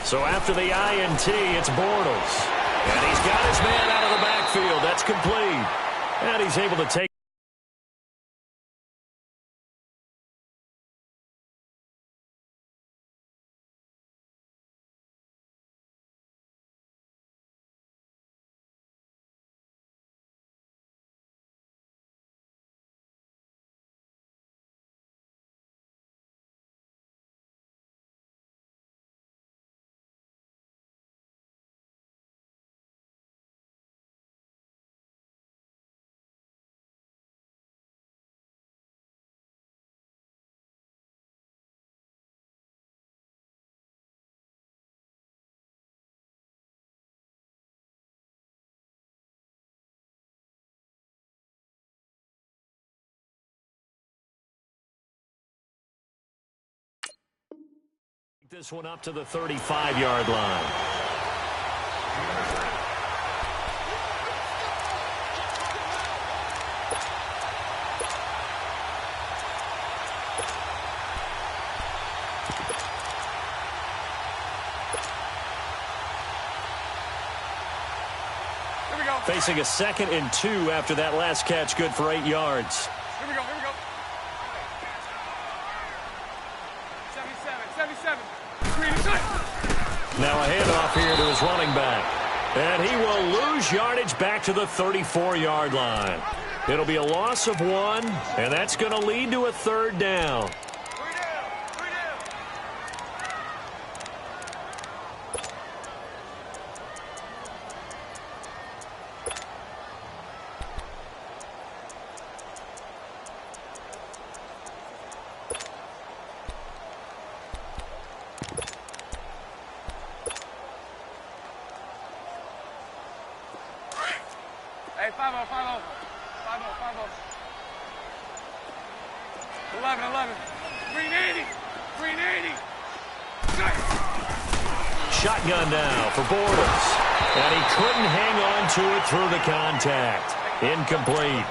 So after the INT, it's Bortles. And he's got his man out of the backfield. That's complete. And he's able to take. This one up to the 35-yard line. Here we go. Facing a 2nd and 2 after that last catch, good for 8 yards. Here we go. 77. Now a handoff here to his running back. And he will lose yardage back to the 34-yard line. It'll be a loss of 1, and that's going to lead to a 3rd down. Hey, 5-0. 11. 380. Shotgun now for Bortles. And he couldn't hang on to it through the contact. Incomplete.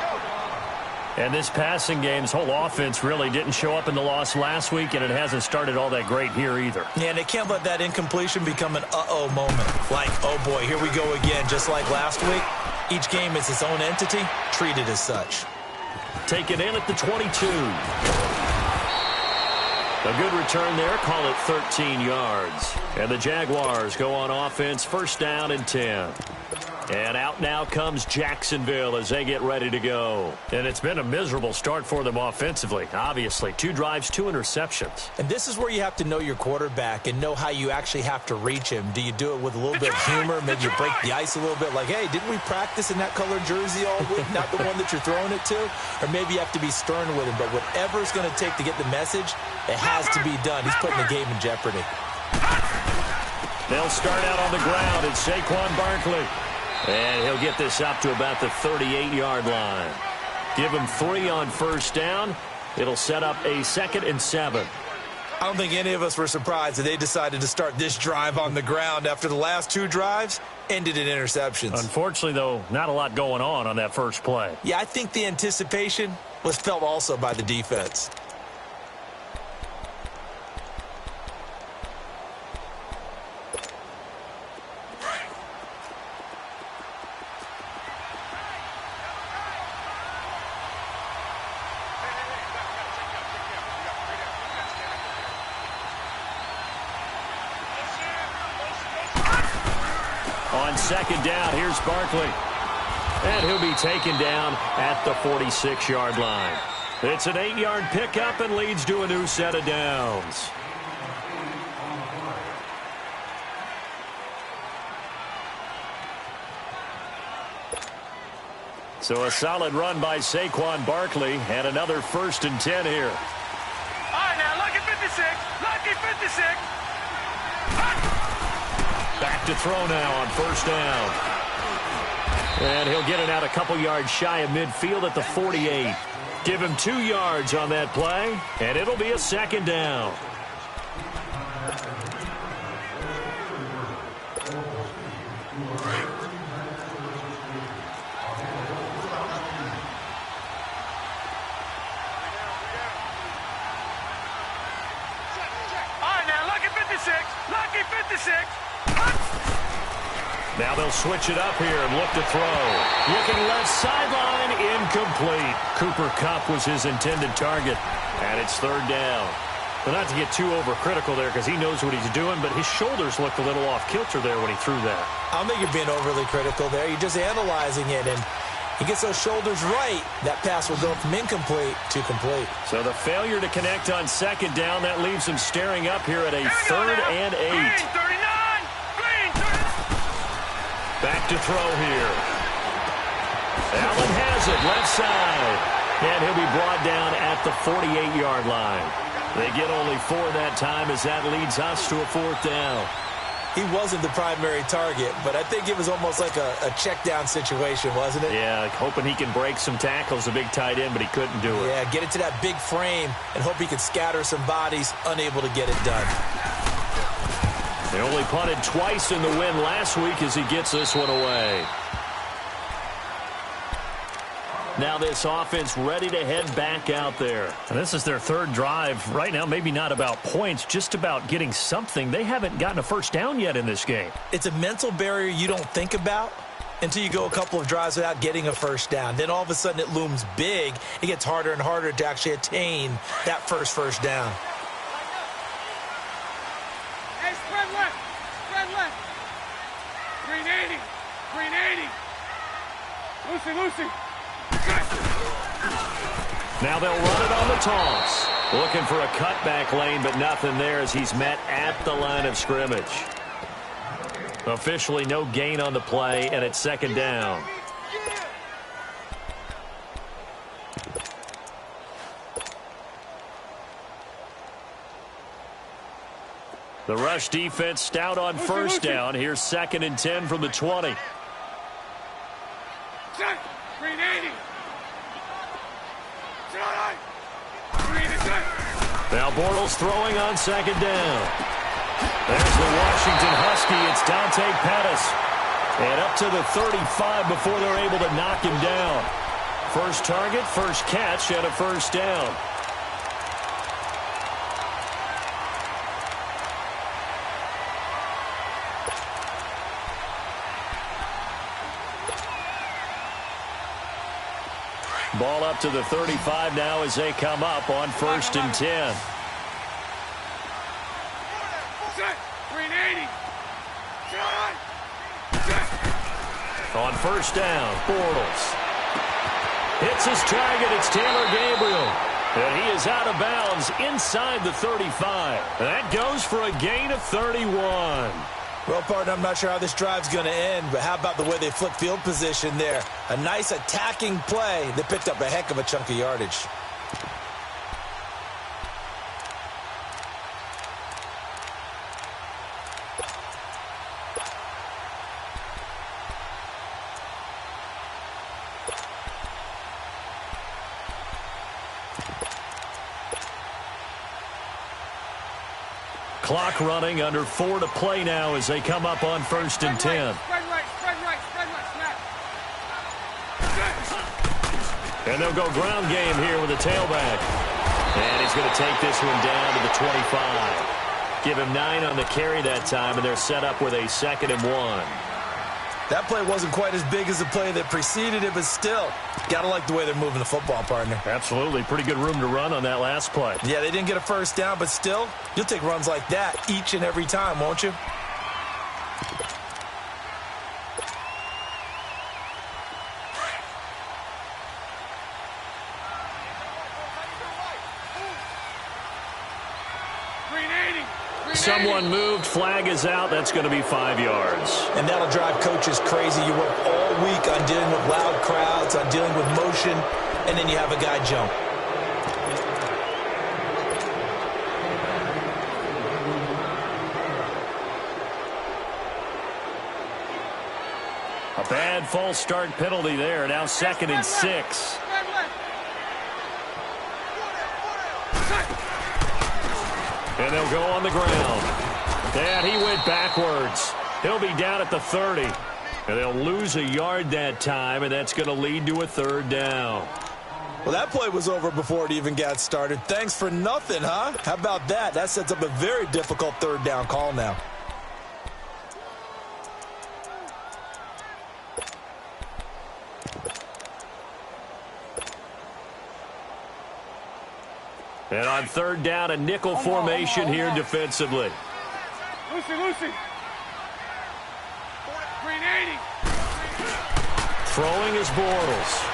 And this passing game's whole offense really didn't show up in the loss last week, and it hasn't started all that great here either. Yeah, and they can't let that incompletion become an uh-oh moment. Like, oh boy, here we go again, just like last week. Each game is its own entity, treated as such. Taken in at the 22. A good return there, call it 13 yards. And the Jaguars go on offense, 1st down and 10. And out now comes Jacksonville as they get ready to go. And it's been a miserable start for them offensively. Obviously, 2 drives, 2 interceptions. And this is where you have to know your quarterback and know how you actually have to reach him. Do you do it with a little bit of humor? Maybe you break the ice a little bit like, hey, didn't we practice in that colored jersey all week? Not the one that you're throwing it to? Or maybe you have to be stern with him. But whatever it's going to take to get the message, it has to be done. He's putting the game in jeopardy. They'll start out on the ground. It's Saquon Barkley. And he'll get this up to about the 38-yard line. Give him 3 on 1st down. It'll set up a 2nd and 7. I don't think any of us were surprised that they decided to start this drive on the ground after the last 2 drives ended in interceptions. Unfortunately, though, not a lot going on that first play. Yeah, I think the anticipation was felt also by the defense. On 2nd down, here's Barkley. And he'll be taken down at the 46-yard line. It's an 8-yard pickup and leads to a new set of downs. So a solid run by Saquon Barkley and another 1st and 10 here. All right, now, lucky 56. Back to throw now on 1st down. And he'll get it out a couple yards shy of midfield at the 48. Give him 2 yards on that play, and it'll be a 2nd down. 56. Lucky 56. Now they'll switch it up here and look to throw. Looking left sideline, incomplete. Cooper Kupp was his intended target, and it's third down. Well, not to get too overcritical there because he knows what he's doing, but his shoulders looked a little off kilter there when he threw that. I don't think you're being overly critical there. You're just analyzing it, and he gets those shoulders right. That pass will go from incomplete to complete. So the failure to connect on second down, that leaves him staring up here at a third and 8. Green, 39. Green, 39. Back to throw here. Allen has it, left side. And he'll be brought down at the 48-yard line. They get only 4 that time as that leads us to a fourth down. He wasn't the primary target, but I think it was almost like a check-down situation, wasn't it? Yeah, hoping he can break some tackles, a big tight end, but he couldn't do it. Yeah, get it to that big frame and hope he could scatter some bodies, unable to get it done. They only punted twice in the win last week as he gets this one away. Now this offense ready to head back out there. And this is their third drive. Right now, maybe not about points, just about getting something. They haven't gotten a first down yet in this game. It's a mental barrier you don't think about until you go a couple of drives without getting a first down. Then all of a sudden it looms big. It gets harder and harder to actually attain that first down. Hey, spread left. Spread left. Green 80. Green 80. Lucy. Now they'll run it on the toss. Looking for a cutback lane, but nothing there as he's met at the line of scrimmage. Officially no gain on the play, and it's second down. The rush defense stout on first down. Here's 2nd and 10 from the 20. Green 80. Now Bortles throwing on second down. There's the Washington Husky. It's Dante Pettis. And up to the 35 before they're able to knock him down. First target, first catch, and a first down. Ball up to the 35 now as they come up on 1st and 10. Green 80. On first down, Bortles hits his target. It's Taylor Gabriel. And he is out of bounds inside the 35. That goes for a gain of 31. Well, partner, I'm not sure how this drive's going to end, but how about the way they flip field position there? A nice attacking play that picked up a heck of a chunk of yardage. Clock running, under 4 to play now as they come up on 1st and 10. Spread right, snap. And they'll go ground game here with a tailback. And he's going to take this one down to the 25. Give him 9 on the carry that time, and they're set up with a 2nd and 1. That play wasn't quite as big as the play that preceded it, but still, gotta like the way they're moving the football, partner. Absolutely. Pretty good room to run on that last play. Yeah, they didn't get a first down, but still, you'll take runs like that each and every time, won't you? Someone moved, flag is out. That's going to be 5 yards. And that'll drive coaches crazy. You work all week on dealing with loud crowds, on dealing with motion, and then you have a guy jump. A bad false start penalty there. Now 2nd and 6. And they'll go on the ground. And he went backwards. He'll be down at the 30. And they'll lose a yard that time, and that's going to lead to a 3rd down. Well, that play was over before it even got started. Thanks for nothing, huh? How about that? That sets up a very difficult third down call now. And on third down, a nickel formation here defensively. Lucy. 380. Throwing is Bortles.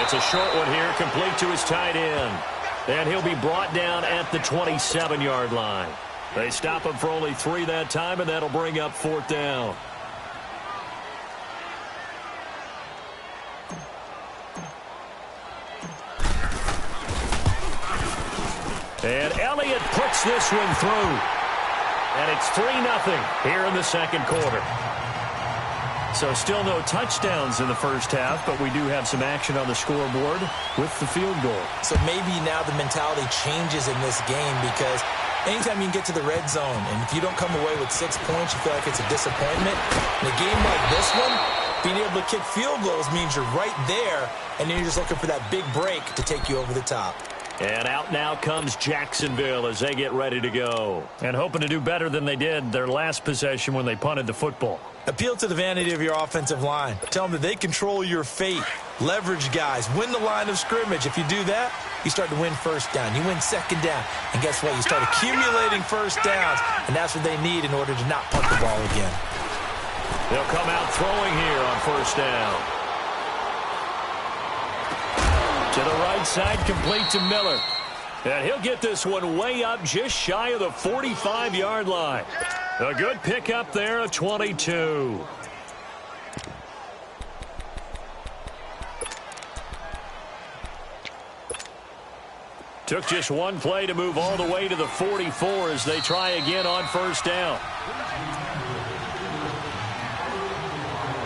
It's a short one here, complete to his tight end. And he'll be brought down at the 27-yard line. They stop him for only 3 that time, and that'll bring up fourth down. And Elliott puts this one through. And it's 3-0 here in the second quarter. So still no touchdowns in the first half, but we do have some action on the scoreboard with the field goal. So maybe now the mentality changes in this game, because anytime you can get to the red zone, and if you don't come away with 6 points, you feel like it's a disappointment. In a game like this one, being able to kick field goals means you're right there, and then you're just looking for that big break to take you over the top. And out now comes Jacksonville as they get ready to go. And hoping to do better than they did their last possession when they punted the football. Appeal to the vanity of your offensive line. Tell them that they control your fate. Leverage guys. Win the line of scrimmage. If you do that, you start to win first down. You win second down. And guess what? You start accumulating first downs. And that's what they need in order to not punt the ball again. They'll come out throwing here on first down. To the right side, complete to Miller. And he'll get this one way up just shy of the 45-yard line. A good pickup there of 22. Took just one play to move all the way to the 44 as they try again on first down.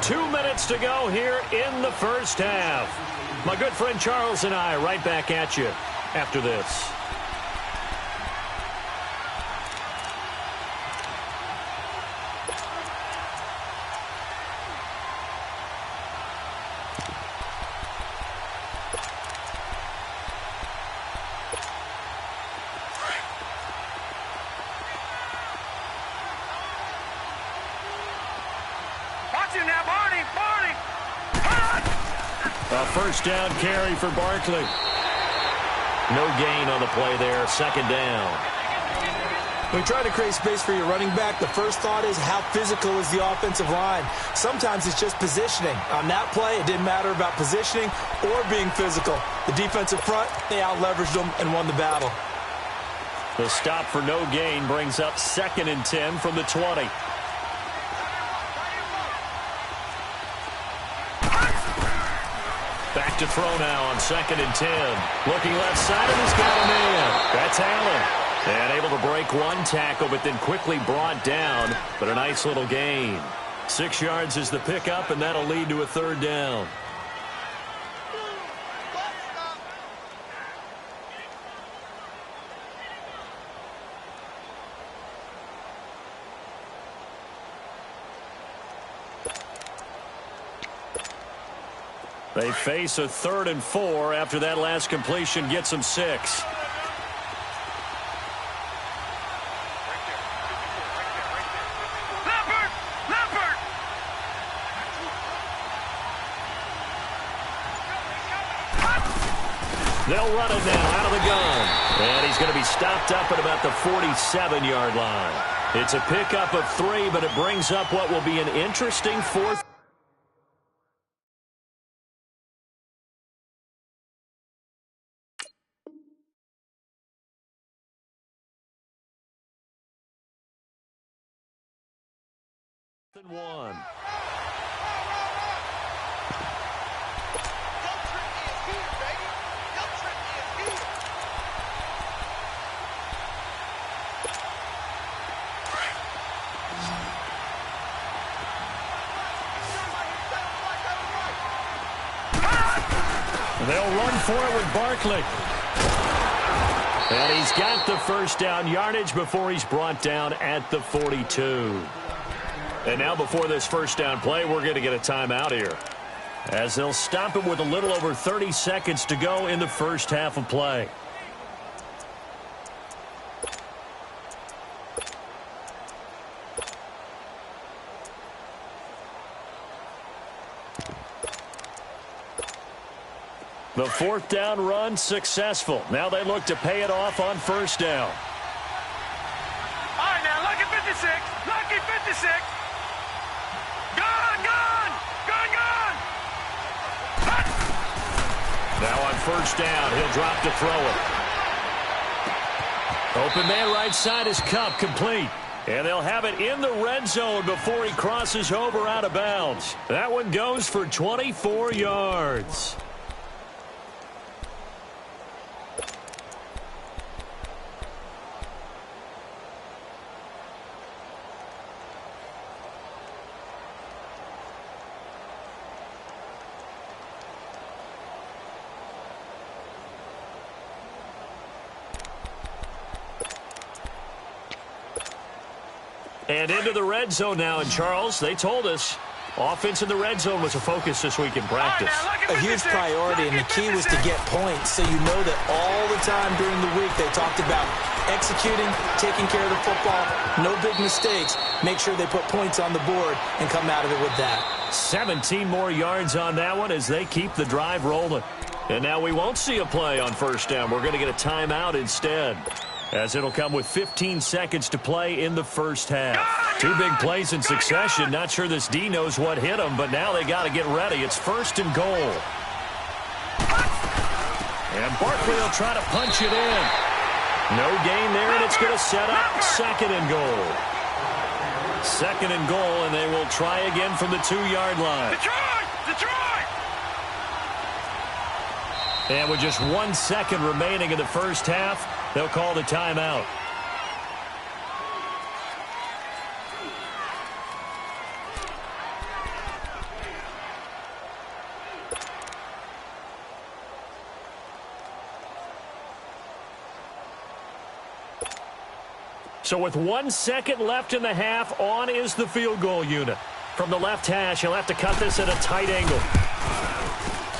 2 minutes to go here in the first half. My good friend Charles and I right back at you after this. A first down carry for Barkley. No gain on the play there. Second down. When you try to create space for your running back, the first thought is how physical is the offensive line. Sometimes it's just positioning. On that play, it didn't matter about positioning or being physical. The defensive front, they out-leveraged them and won the battle. The stop for no gain brings up 2nd and 10 from the 20. Back to throw now on 2nd and 10. Looking left side, and he's got him in. That's Allen. And able to break one tackle, but then quickly brought down. But a nice little gain. 6 yards is the pickup, and that'll lead to a third down. They face a 3rd and 4 after that last completion gets them 6. They'll run it now out of the gun. And he's going to be stopped up at about the 47-yard line. It's a pickup of 3, but it brings up what will be an interesting 4th. One. They'll run for it with Barkley. And he's got the first down yardage before he's brought down at the 42. And now before this first down play, we're going to get a timeout here. as they'll stop it with a little over 30 seconds to go in the first half of play. The fourth down run successful. Now they look to pay it off on first down. All right, now, lucky 56. Lucky 56. Gone, gone. Gone, gone. Now on first down, he'll drop to throw it. Open man right side is Cup, complete. And they'll have it in the red zone before he crosses over out of bounds. That one goes for 24 yards. And into the red zone now. And, Charles, they told us offense in the red zone was a focus this week in practice. A huge priority, and the key was to get points. So you know that all the time during the week they talked about executing, taking care of the football, no big mistakes. Make sure they put points on the board and come out of it with that. 17 more yards on that one as they keep the drive rolling. And now we won't see a play on first down. We're going to get a timeout instead, as it'll come with 15 seconds to play in the first half. Two big plays in succession. Not sure this D knows what hit them, but now they got to get ready. It's first and goal. And Barkley will try to punch it in. No gain there, and it's going to set up second and goal. Second and goal, and they will try again from the 2-yard line. Detroit! And with just 1 second remaining in the first half, they'll call the timeout. So with 1 second left in the half, on is the field goal unit. From the left hash, he'll have to cut this at a tight angle.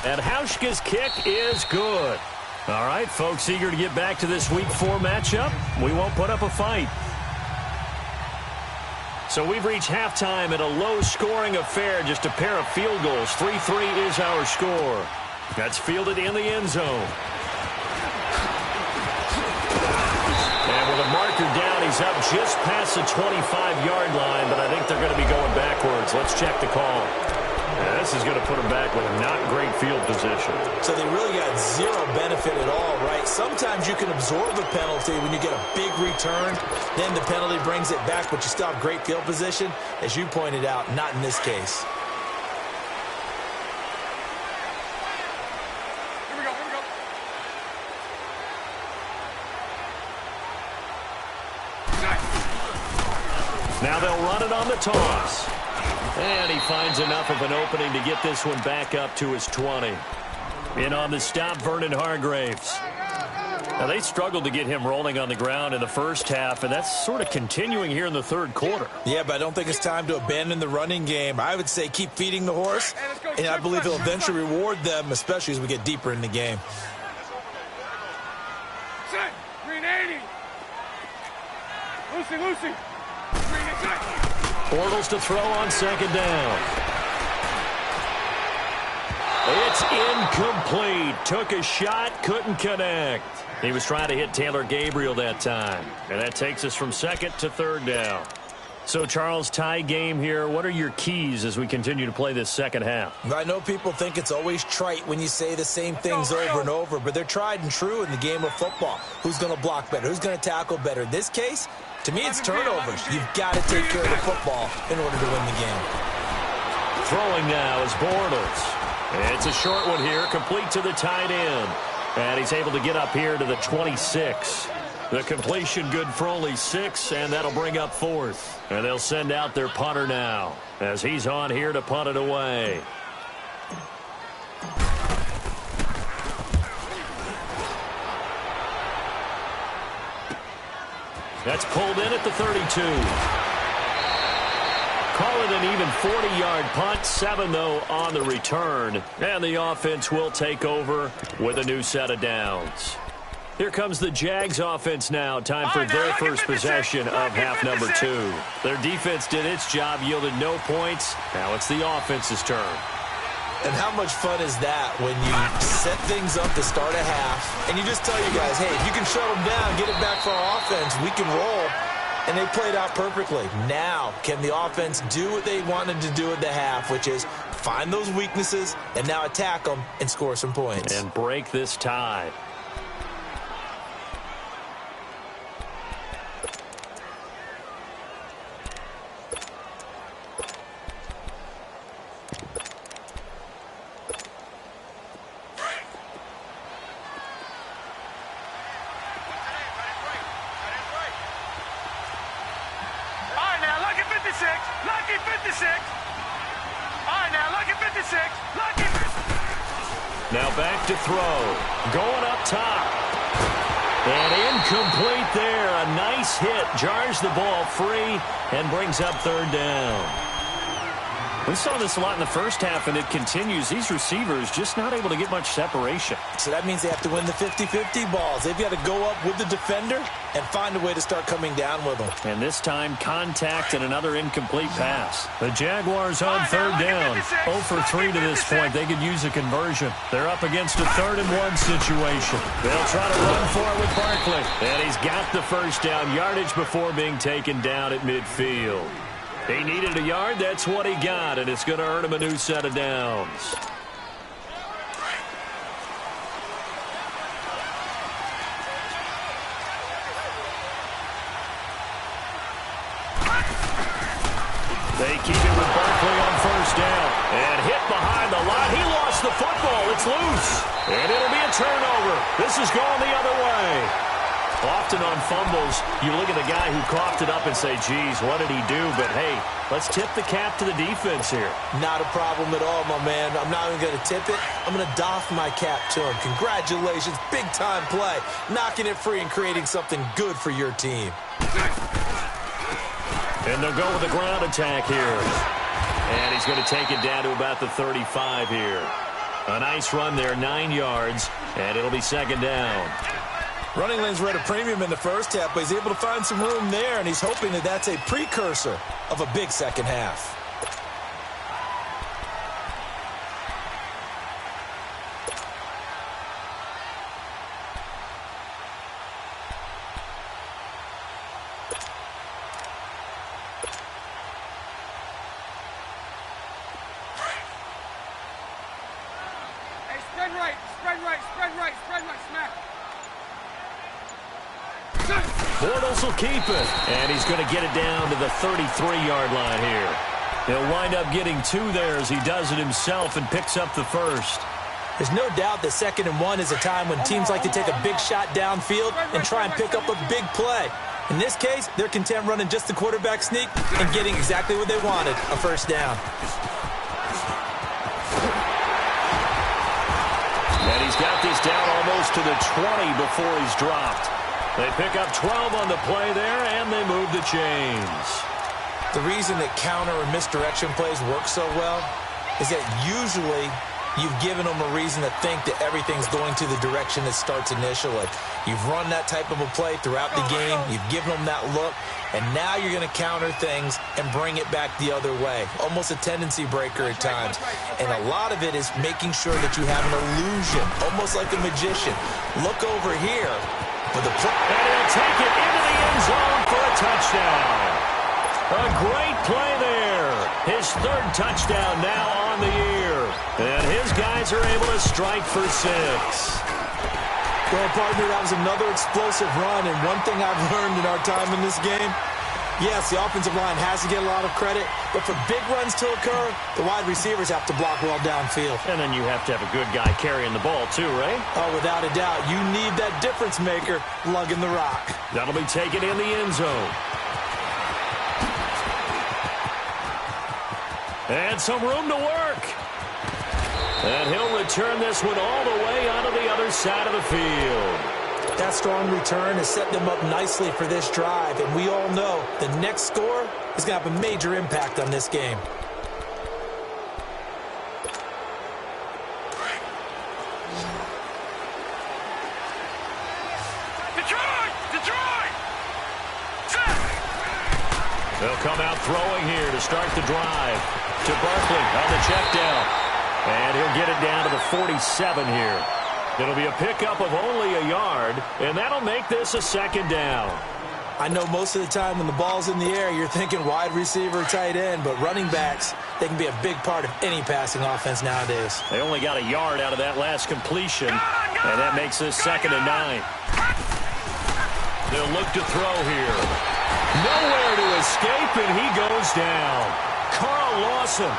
And Hauschka's kick is good. All right, folks, eager to get back to this Week 4 matchup. We won't put up a fight. So we've reached halftime in a low-scoring affair, just a pair of field goals. 3-3 is our score. That's fielded in the end zone. And with a marker down, he's up just past the 25-yard line, but I think they're going to be going backwards. Let's check the call. Yeah, this is going to put them back with not great field position. So they really got zero benefit at all, right? Sometimes you can absorb a penalty when you get a big return. Then the penalty brings it back, but you still have great field position. As you pointed out, not in this case. Here we go. Now they'll run it on the toss. And he finds enough of an opening to get this one back up to his 20. In on the stop, Vernon Hargraves. Now, they struggled to get him rolling on the ground in the first half, and that's sort of continuing here in the third quarter. Yeah, but I don't think it's time to abandon the running game. I would say keep feeding the horse, and I believe he'll eventually reward them, especially as we get deeper in the game. Set. Green 80. Lucy. Green inside. Bortles to throw on second down. It's incomplete. Took a shot, couldn't connect. He was trying to hit Taylor Gabriel that time. And that takes us from second to third down. So, Charles, tie game here. What are your keys as we continue to play this second half? I know people think it's always trite when you say the same things over and over, but they're tried and true in the game of football. Who's going to block better? Who's going to tackle better? In this case, to me, it's turnovers. You've got to take care of the football in order to win the game. Throwing now is Bortles. It's a short one here, complete to the tight end. And he's able to get up here to the 26. The completion good for only 6, and that'll bring up fourth. And they'll send out their punter now, as he's on here to punt it away. That's pulled in at the 32. Call with an even 40-yard punt, 7, though, on the return. And the offense will take over with a new set of downs. Here comes the Jags offense now. Time for their first possession of half number 2. Their defense did its job, yielded no points. Now it's the offense's turn. And how much fun is that when you set things up to start a half, and you just tell you guys, hey, if you can shut them down, get it back for our offense, we can roll. And they played out perfectly. Now, can the offense do what they wanted to do at the half, which is find those weaknesses and now attack them and score some points. And break this tie. Lucky 56. All right, now, lucky 56. Lucky 56. Now back to throw. Going up top. And incomplete there. A nice hit. Jars the ball free and brings up third down. We saw this a lot in the first half, and it continues. These receivers just not able to get much separation. So that means they have to win the 50-50 balls. They've got to go up with the defender and find a way to start coming down with them. And this time, contact and another incomplete pass. The Jaguars on third down. 0 for 3 to this point. They could use a conversion. They're up against a 3rd and 1 situation. They'll try to run for it with Barkley. And he's got the first down, yardage before being taken down at midfield. He needed a yard. That's what he got, and it's going to earn him a new set of downs. They keep it with Barkley on first down. And hit behind the line. He lost the football. It's loose. And it'll be a turnover. This is going the other way. Often on fumbles, you look at the guy who coughed it up and say, geez, what did he do? But, hey, let's tip the cap to the defense here. Not a problem at all, my man. I'm not even going to tip it. I'm going to doff my cap to him. Congratulations. Big-time play. Knocking it free and creating something good for your team. And they'll go with the ground attack here. And he's going to take it down to about the 35 here. A nice run there, 9 yards, and it'll be second down. Running lanes were at a premium in the first half, but he's able to find some room there, and he's hoping that that's a precursor of a big second half. Hey, spread right, spread right, spread right, spread right, smack. Bortles will keep it, and he's going to get it down to the 33-yard line here. He'll wind up getting 2 there as he does it himself and picks up the first. There's no doubt that 2nd and 1 is a time when teams like to take a big shot downfield and try and pick up a big play. In this case, they're content running just the quarterback sneak and getting exactly what they wanted, a first down. And he's got this down almost to the 20 before he's dropped. They pick up 12 on the play there, and they move the chains. The reason that counter or misdirection plays work so well is that usually you've given them a reason to think that everything's going to the direction it starts initially. You've run that type of a play throughout the game. You've given them that look, and now you're going to counter things and bring it back the other way. Almost a tendency breaker at times. And a lot of it is making sure that you have an illusion, almost like a magician. Look over here. With the play. And he'll take it into the end zone for a touchdown. A great play there. His 3rd touchdown now on the year. And his guys are able to strike for 6. Well, partner, that was another explosive run. And one thing I've learned in our time in this game, yes, the offensive line has to get a lot of credit, but for big runs to occur, the wide receivers have to block well downfield. And then you have to have a good guy carrying the ball too, right? Oh, without a doubt. You need that difference maker lugging the rock. That'll be taken in the end zone. And some room to work. And he'll return this one all the way onto the other side of the field. That strong return has set them up nicely for this drive, and we all know the next score is going to have a major impact on this game. They'll come out throwing here to start the drive. To Barkley on the check down. And he'll get it down to the 47 here. It'll be a pickup of only a yard, and that'll make this a second down. I know most of the time when the ball's in the air, you're thinking wide receiver, tight end, but running backs, they can be a big part of any passing offense nowadays. They only got a yard out of that last completion, and that makes this 2nd and 9. They'll look to throw here. Nowhere to escape, and he goes down. Carl Lawson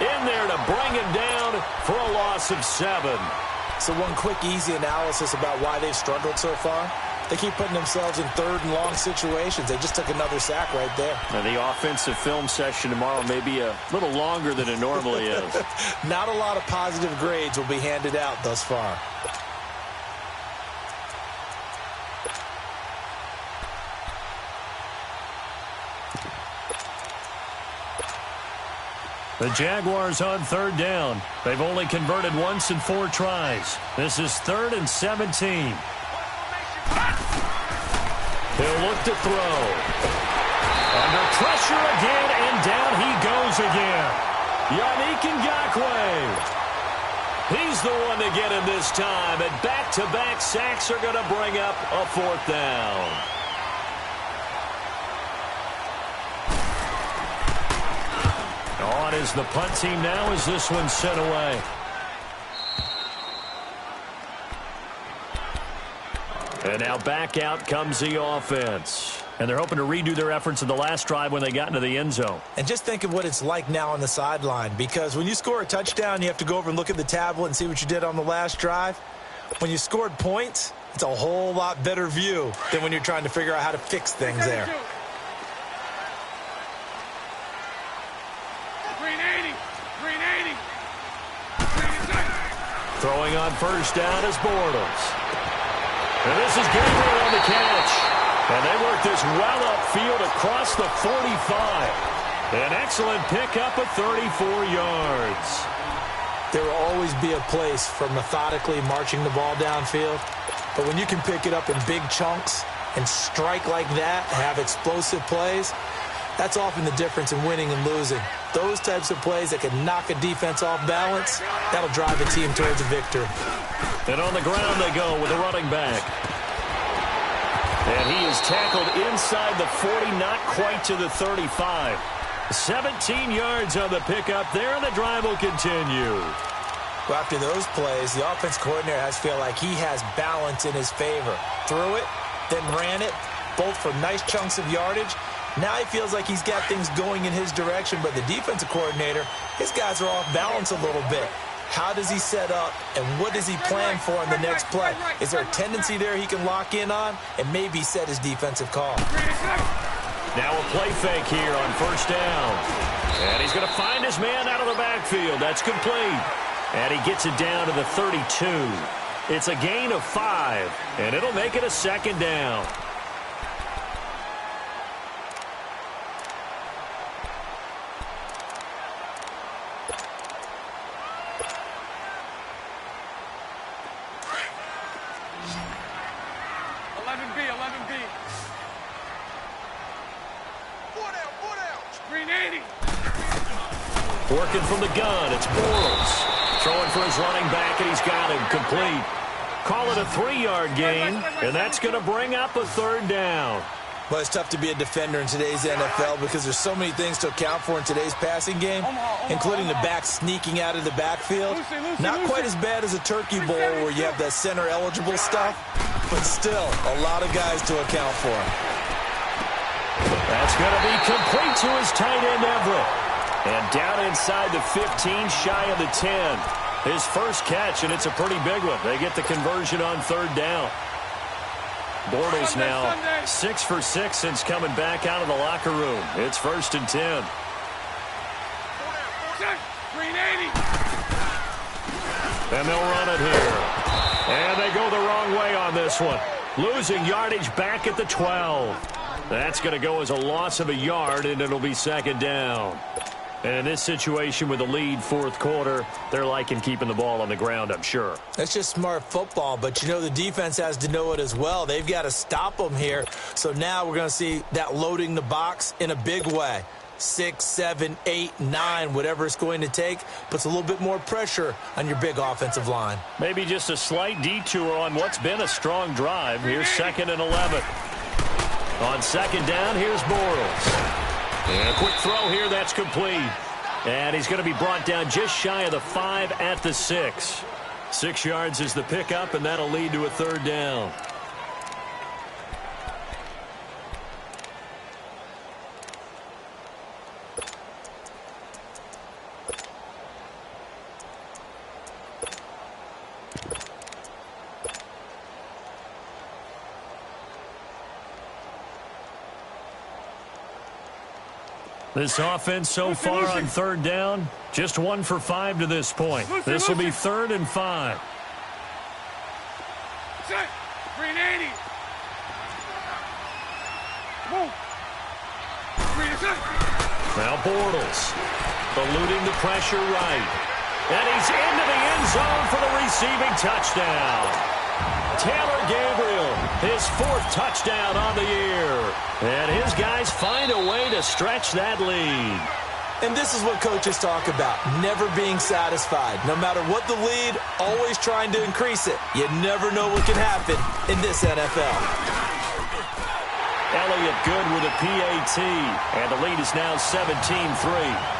in there to bring him down for a loss of 7. So one quick, easy analysis about why they've struggled so far. They keep putting themselves in 3rd and long situations. They just took another sack right there. Now, the offensive film session tomorrow may be a little longer than it normally is. Not a lot of positive grades will be handed out thus far. The Jaguars on 3rd down. They've only converted once in 4 tries. This is 3rd and 17. He'll look to throw. Under pressure again, and down he goes again. Yannick Ngakoue. He's the one to get him this time, and back-to-back sacks are going to bring up a 4th down. On is the punt team now as this one's sent away. And now back out comes the offense. And they're hoping to redo their efforts in the last drive when they got into the end zone. And just think of what it's like now on the sideline, because when you score a touchdown, you have to go over and look at the tablet and see what you did on the last drive. When you scored points, it's a whole lot better view than when you're trying to figure out how to fix things there. Throwing on 1st down is Bortles. And this is Gabriel on the catch. And they work this well upfield across the 45. An excellent pickup of 34 yards. There will always be a place for methodically marching the ball downfield. But when you can pick it up in big chunks and strike like that, have explosive plays, that's often the difference in winning and losing. Those types of plays that can knock a defense off balance, that'll drive a team towards a victory. And on the ground they go with a running back. And he is tackled inside the 40, not quite to the 35. 17 yards on the pickup there, and the drive will continue. Well, after those plays, the offense coordinator has to feel like he has balance in his favor. Threw it, then ran it, both for nice chunks of yardage. Now he feels like he's got things going in his direction, but the defensive coordinator, his guys are off balance a little bit. How does he set up, and what does he plan for on the next play? Is there a tendency there he can lock in on and maybe set his defensive call? Now a play fake here on 1st down. And he's going to find his man out of the backfield. That's complete. And he gets it down to the 32. It's a gain of 5, and it'll make it a 2nd down. Working from the gun, it's Bortles. Throwing for his running back, and he's got him complete. Call it a 3-yard gain, and that's going to bring up a 3rd down. Well, it's tough to be a defender in today's NFL because there's so many things to account for in today's passing game, including the back sneaking out of the backfield. Not quite as bad as a turkey bowl where you have that center-eligible stuff, but still a lot of guys to account for. That's going to be complete to his tight end, Everett. And down inside the 15, shy of the 10. His first catch, and it's a pretty big one. They get the conversion on 3rd down. Bortles now 6 for 6 since coming back out of the locker room. It's 1st and 10. And they'll run it here. And they go the wrong way on this one. Losing yardage back at the 12. That's going to go as a loss of a yard, and it'll be second down. And in this situation with the lead fourth quarter, they're liking keeping the ball on the ground, I'm sure. That's just smart football, but you know the defense has to know it as well. They've got to stop them here. So now we're going to see that loading the box in a big way. 6, 7, 8, 9, whatever it's going to take, puts a little bit more pressure on your big offensive line. Maybe just a slight detour on what's been a strong drive. Here's 2nd and 11. On second down, here's Bortles. And a quick throw here, that's complete. And he's going to be brought down just shy of the 5 at the 6. 6 yards is the pickup, and that'll lead to a third down. This offense so far on third down, just 1 for 5 to this point. This will be 3rd and 5. Set. 380. Move. 3 Now Bortles eluding the pressure right. And he's into the end zone for the receiving touchdown. Taylor Gabriel, his 4th touchdown on the year. And his guys find a way to stretch that lead. And this is what coaches talk about, never being satisfied. No matter what the lead, always trying to increase it. You never know what can happen in this NFL. Elliott good with a PAT. And the lead is now 17-3.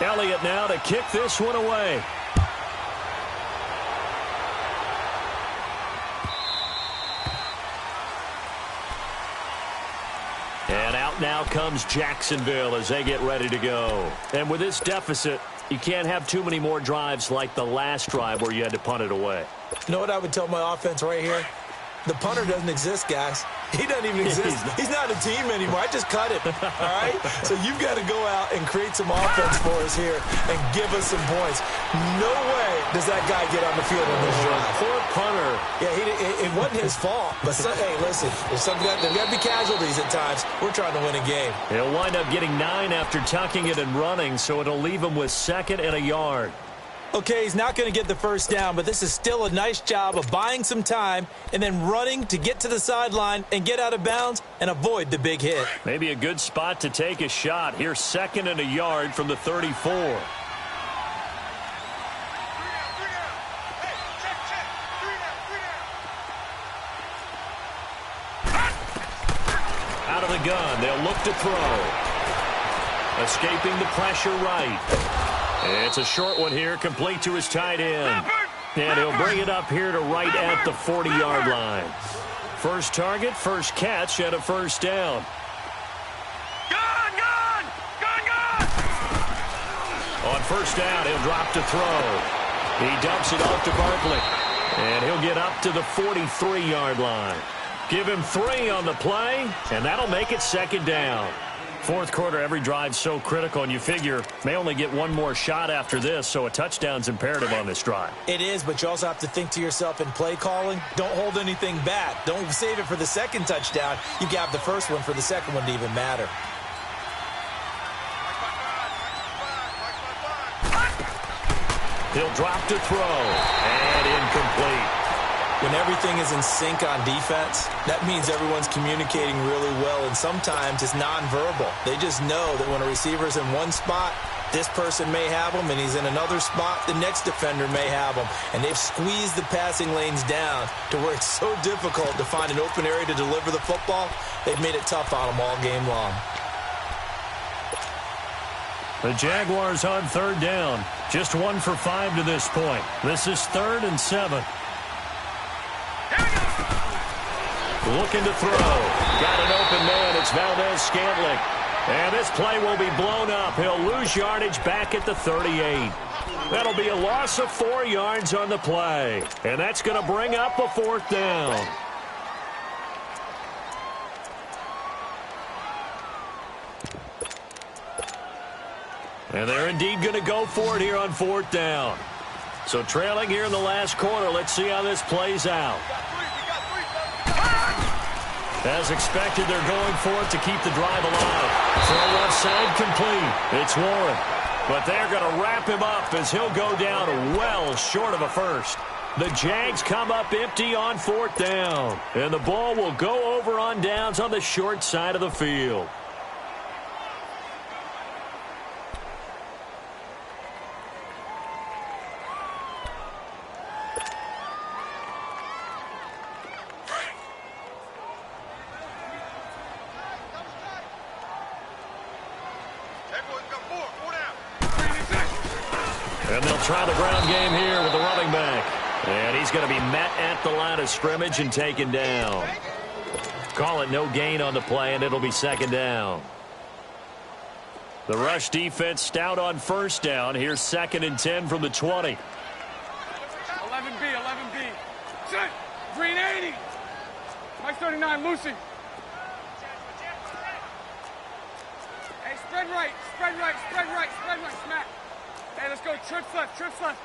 Elliott now to kick this one away. And out now comes Jacksonville as they get ready to go. And with this deficit, you can't have too many more drives like the last drive where you had to punt it away. You know what I would tell my offense right here? The punter doesn't exist, guys. He doesn't even exist. He's not a team anymore. I just cut him, all right? So you've got to go out and create some offense for us here and give us some points. No way does that guy get on the field on this drive. Poor punter. Yeah, it wasn't his fault. But, hey, listen, there's got to be casualties at times. We're trying to win a game. He'll wind up getting 9 after tucking it and running, so it'll leave him with 2nd and a yard. Okay, he's not going to get the first down, but this is still a nice job of buying some time and then running to get to the sideline and get out of bounds and avoid the big hit. Maybe a good spot to take a shot. Here's 2nd and a yard from the 34. Out of the gun, they'll look to throw. Escaping the pressure right. It's a short one here, complete to his tight end. And he'll bring it up here to right at the 40-yard line. First target, first catch, and a first down. Gun! On first down, he'll drop to throw. He dumps it off to Barkley. And he'll get up to the 43-yard line. Give him 3 on the play, and that'll make it second down. Fourth quarter, every drive's so critical, and you figure may only get one more shot after this, so a touchdown's imperative on this drive. It is, but you also have to think to yourself in play calling, don't hold anything back. Don't save it for the second touchdown. You got the first one for the second one to even matter. He'll drop to throw, and incomplete. When everything is in sync on defense, that means everyone's communicating really well, and sometimes it's nonverbal. They just know that when a receiver's in one spot, this person may have him, and he's in another spot, the next defender may have him. And they've squeezed the passing lanes down to where it's so difficult to find an open area to deliver the football. They've made it tough on them all game long. The Jaguars on third down. Just 1 for 5 to this point. This is 3rd and 7. Looking to throw. Got an open man. It's Valdez-Scantling. And this play will be blown up. He'll lose yardage back at the 38. That'll be a loss of 4 yards on the play. And that's going to bring up a 4th down. And they're indeed going to go for it here on 4th down. So trailing here in the last quarter, let's see how this plays out. As expected, they're going for it to keep the drive alive. Throw left side complete. It's Warren. But they're going to wrap him up as he'll go down well short of a first. The Jags come up empty on 4th down. And the ball will go over on downs on the short side of the field. And they'll try the ground game here with the running back. And he's going to be met at the line of scrimmage and taken down. Call it no gain on the play, and it'll be 2nd down. The rush defense stout on 1st down. Here's 2nd and 10 from the 20. 11B. Set. Green 80. Mike 39, Lucy. Hey, spread right. Smack. Hey, let's go. Trips left.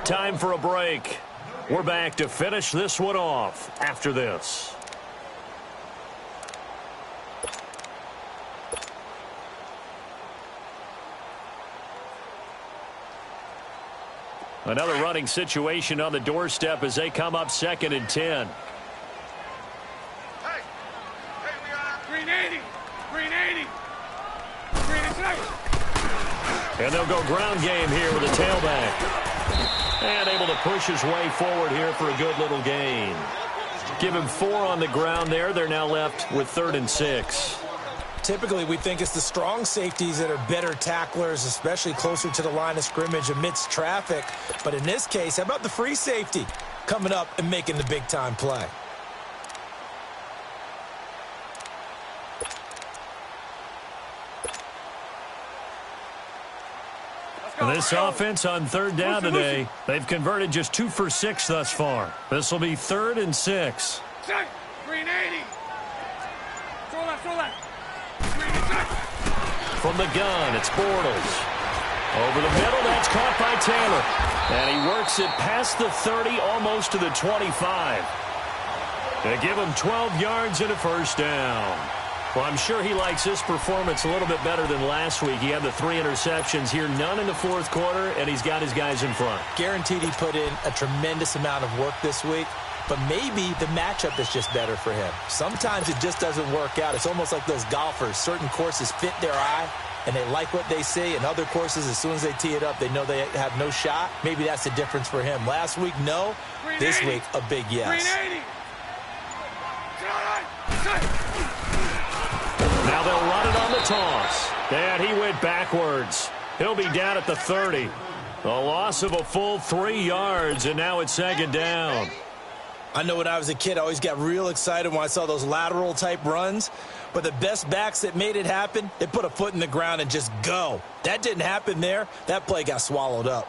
Time for a break. We're back to finish this one off after this. Another running situation on the doorstep as they come up 2nd and 10. And they'll go ground game here with a tailback. And able to push his way forward here for a good little gain. Give him 4 on the ground there. They're now left with 3rd and 6. Typically, we think it's the strong safeties that are better tacklers, especially closer to the line of scrimmage amidst traffic. But in this case, how about the free safety coming up and making the big-time play? This offense on 3rd down today, they've converted just 2 for 6 thus far. This will be 3rd and 6. Green 80. Throw left. From the gun, it's Bortles. Over the middle, that's caught by Taylor. And he works it past the 30, almost to the 25. They give him 12 yards and a 1st down. Well, I'm sure he likes this performance a little bit better than last week. He had the 3 interceptions here, none in the 4th quarter, and he's got his guys in front. Guaranteed he put in a tremendous amount of work this week, but maybe the matchup is just better for him. Sometimes it just doesn't work out. It's almost like those golfers. Certain courses fit their eye, and they like what they see, and other courses, as soon as they tee it up, they know they have no shot. Maybe that's the difference for him. Last week, no. This week, a big yes. Now they'll run it on the toss. And he went backwards. He'll be down at the 30. A loss of a full 3 yards, and now it's 2nd down. I know when I was a kid, I always got real excited when I saw those lateral-type runs. But the best backs that made it happen, they put a foot in the ground and just go. That didn't happen there. That play got swallowed up.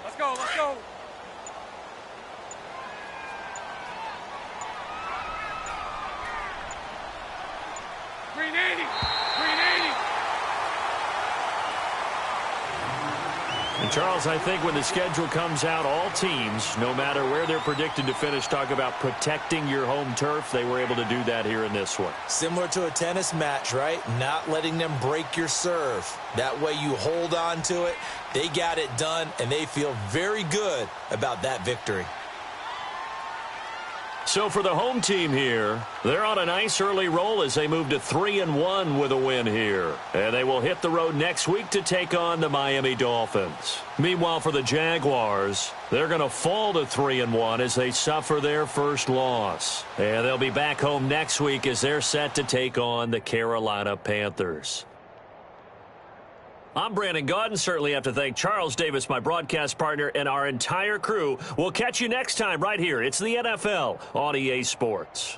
Let's go. Green 80. And Charles, I think when the schedule comes out, all teams, no matter where they're predicted to finish, talk about protecting your home turf. They were able to do that here in this one. Similar to a tennis match, right? Not letting them break your serve. That way you hold on to it. They got it done, and they feel very good about that victory. So for the home team here, they're on a nice early roll as they move to 3-1 with a win here. And they will hit the road next week to take on the Miami Dolphins. Meanwhile, for the Jaguars, they're going to fall to 3-1 as they suffer their first loss. And they'll be back home next week as they're set to take on the Carolina Panthers. I'm Brandon Gaudin. Certainly have to thank Charles Davis, my broadcast partner, and our entire crew. We'll catch you next time right here. It's the NFL on EA Sports.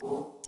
you